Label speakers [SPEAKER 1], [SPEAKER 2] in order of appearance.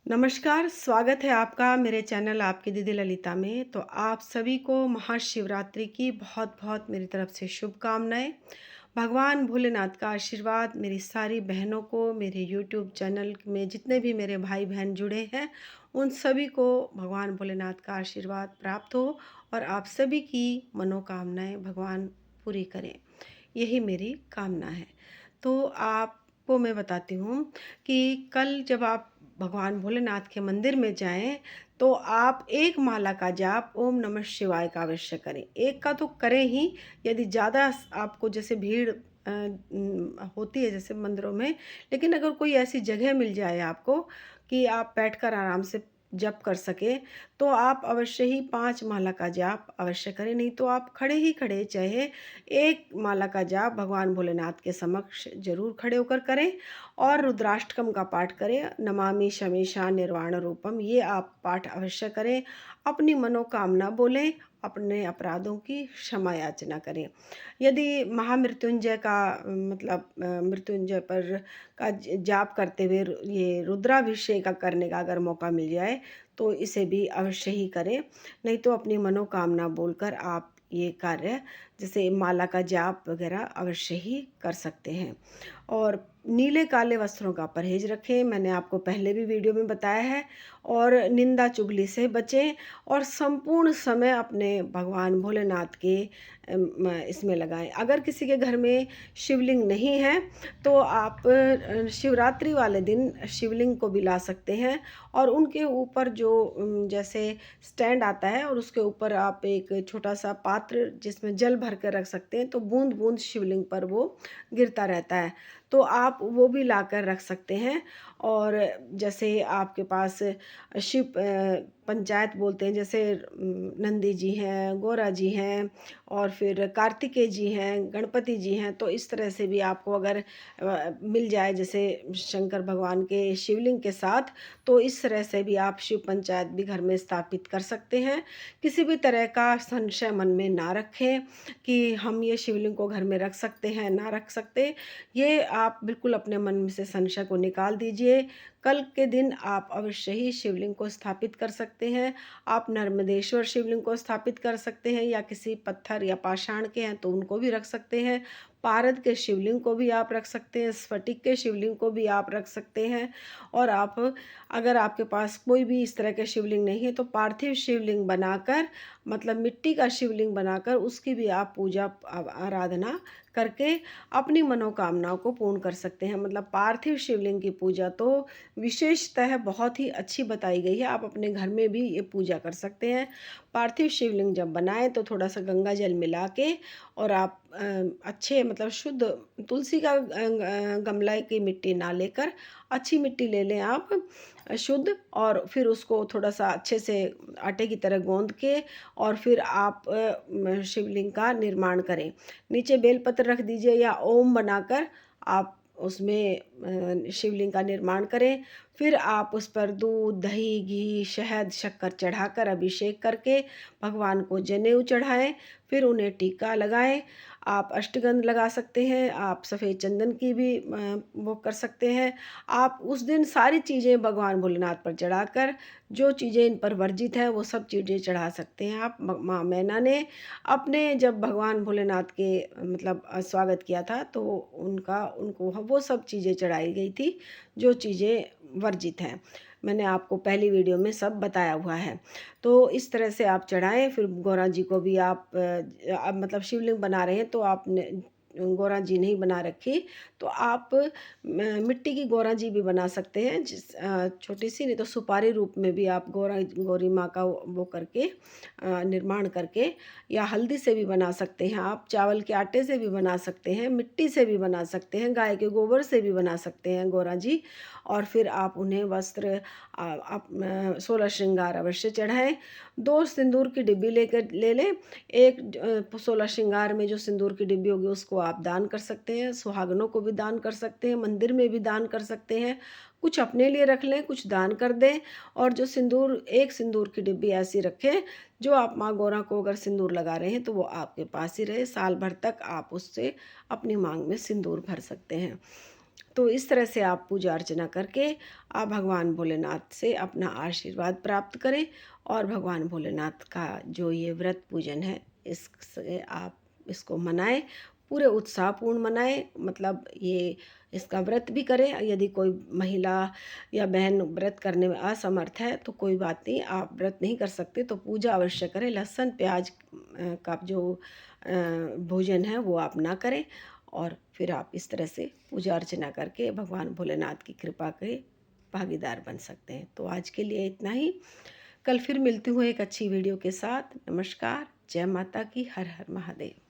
[SPEAKER 1] नमस्कार, स्वागत है आपका मेरे चैनल आपकी दीदी ललिता में। तो आप सभी को महाशिवरात्रि की बहुत-बहुत मेरी तरफ से शुभकामनाएँ। भगवान भोलेनाथ का आशीर्वाद मेरी सारी बहनों को, मेरे यूट्यूब चैनल में जितने भी मेरे भाई-बहन जुड़े हैं, उन सभी को भगवान भोलेनाथ का आशीर्वाद प्राप्त हो और आप सभी की मनोकामनाएँ भगवान पूरी करें। यही मेरी कामना है। तो आपको मैं बताती हूँ कि कल जब आप भगवान भोलेनाथ के मंदिर में जाएँ, तो आप 1 माला का जाप ओम नमः शिवाय का अवश्य करें। 1 का तो करें ही, यदि ज़्यादा आपको जैसे भीड़ होती है जैसे मंदिरों में, लेकिन अगर कोई ऐसी जगह मिल जाए आपको कि आप बैठकर आराम से जप कर सकें, तो आप अवश्य ही 5 माला का जाप अवश्य करें। नहीं तो आप खड़े ही खड़े चाहे 1 माला का जाप भगवान भोलेनाथ के समक्ष ज़रूर खड़े होकर करें और रुद्राष्टकम का पाठ करें। नमामि शमीशा निर्वाण रूपम, ये आप पाठ अवश्य करें। अपनी मनोकामना बोलें, अपने अपराधों की क्षमा याचना करें। यदि महामृत्युंजय का मृत्युंजय पर का जाप करते हुए ये रुद्राभिषेक का करने का अगर मौका मिल जाए, तो इसे भी अवश्य ही करें। नहीं तो अपनी मनोकामना बोलकर आप ये कार्य जैसे माला का जाप वगैरह अवश्य ही कर सकते हैं। और नीले काले वस्त्रों का परहेज़ रखें, मैंने आपको पहले भी वीडियो में बताया है। और निंदा चुगली से बचें और संपूर्ण समय अपने भगवान भोलेनाथ के इसमें लगाएँ। अगर किसी के घर में शिवलिंग नहीं है, तो आप शिवरात्रि वाले दिन शिवलिंग को भी ला सकते हैं और उनके ऊपर जो जैसे स्टैंड आता है और उसके ऊपर आप एक छोटा-सा पात्र जिसमें जल भर कर रख सकते हैं, तो बूँद-बूँद शिवलिंग पर वो गिरता रहता है। तो आप वो भी लाकर रख सकते हैं। और जैसे आपके पास शिव पंचायत बोलते हैं, जैसे नंदी जी हैं, गोरा जी हैं और फिर कार्तिकेय जी हैं, गणपति जी हैं, तो इस तरह से भी आपको अगर मिल जाए जैसे शंकर भगवान के शिवलिंग के साथ, तो इस तरह से भी आप शिव पंचायत भी घर में स्थापित कर सकते हैं। किसी भी तरह का संशय मन में ना रखें कि हम ये शिवलिंग को घर में रख सकते हैं, ना रख सकते। ये आप बिल्कुल अपने मन में से संशय को निकाल दीजिए। कल के दिन आप अवश्य ही शिवलिंग को स्थापित कर सकते हैं। आप नर्मदेश्वर शिवलिंग को स्थापित कर सकते हैं या किसी पत्थर या पाषाण के हैं तो उनको भी रख सकते हैं। पारद के शिवलिंग को भी आप रख सकते हैं, स्फटिक के शिवलिंग को भी आप रख सकते हैं। और आप अगर आपके पास कोई भी इस तरह के शिवलिंग नहीं है, तो पार्थिव शिवलिंग बनाकर मतलब मिट्टी का शिवलिंग बनाकर उसकी भी आप पूजा आराधना करके अपनी मनोकामनाओं को पूर्ण कर सकते हैं। मतलब पार्थिव शिवलिंग की पूजा तो विशेषतः बहुत ही अच्छी बताई गई है। आप अपने घर में भी ये पूजा कर सकते हैं। पार्थिव शिवलिंग जब बनाएँ तो थोड़ा-सा गंगा जल मिला के और आप अच्छे मतलब शुद्ध तुलसी का गमला की मिट्टी ना लेकर अच्छी मिट्टी ले लें आप शुद्ध, और फिर उसको थोड़ा-सा अच्छे से आटे की तरह गूँध के और फिर आप शिवलिंग का निर्माण करें। नीचे बेलपत्र रख दीजिए या ओम बनाकर आप उसमें शिवलिंग का निर्माण करें। फिर आप उस पर दूध, दही, घी, शहद, शक्कर चढ़ाकर अभिषेक करके भगवान को जनेऊ चढ़ाएँ, फिर उन्हें टीका लगाएँ। आप अष्टगंध लगा सकते हैं, आप सफ़ेद चंदन की भी वो कर सकते हैं। आप उस दिन सारी चीज़ें भगवान भोलेनाथ पर चढ़ाकर जो चीज़ें इन पर वर्जित हैं, वो सब चीज़ें चढ़ा सकते हैं आप। माँ मैना ने अपने जब भगवान भोलेनाथ के स्वागत किया था, तो उनको वो सब चीज़ें चढ़ाई गई थी, जो चीज़ें वर्जित हैं। मैंने आपको पहली वीडियो में सब बताया हुआ है। तो इस तरह से आप चढ़ाएँ, फिर गौरा जी को भी आप शिवलिंग बना रहे हैं तो आपने गौरा जी नहीं बना रखी, तो आप मिट्टी की गौरा जी भी बना सकते हैं, छोटी-सी, नहीं तो सुपारी रूप में भी आप गौरी माँ का वो करके निर्माण करके, या हल्दी से भी बना सकते हैं आप, चावल के आटे से भी बना सकते हैं, मिट्टी से भी बना सकते हैं, गाय के गोबर से भी बना सकते हैं गौरा जी। और फिर आप उन्हें वस्त्र 16 श्रृंगार अवश्य चढ़ाएँ। 2 सिंदूर की डिब्बी ले लें। एक 16 श्रृंगार में जो सिंदूर की डिब्बी होगी उसको आप दान कर सकते हैं, सुहागनों को भी दान कर सकते हैं, मंदिर में भी दान कर सकते हैं। कुछ अपने लिए रख लें, कुछ दान कर दें। और जो एक सिंदूर की डिब्बी ऐसी रखें, जो आप माँ गौरा को अगर सिंदूर लगा रहे हैं तो वो आपके पास ही रहे, साल भर तक आप उससे अपनी माँग में सिंदूर भर सकते हैं। तो इस तरह से आप पूजा अर्चना करके आप भगवान भोलेनाथ से अपना आशीर्वाद प्राप्त करें और भगवान भोलेनाथ का जो ये व्रत पूजन है इससे आप इसको मनाएं, पूरे उत्साहपूर्ण मनाएं। मतलब ये इसका व्रत भी करें। यदि कोई महिला या बहन व्रत करने में असमर्थ है तो कोई बात नहीं, आप व्रत नहीं कर सकते तो पूजा अवश्य करें। लहसुन प्याज का जो भोजन है वो आप ना करें और फिर आप इस तरह से पूजा अर्चना करके भगवान भोलेनाथ की कृपा के भागीदार बन सकते हैं। तो आज के लिए इतना ही। कल फिर मिलती हूँ एक अच्छी वीडियो के साथ। नमस्कार। जय माता की। हर हर महादेव।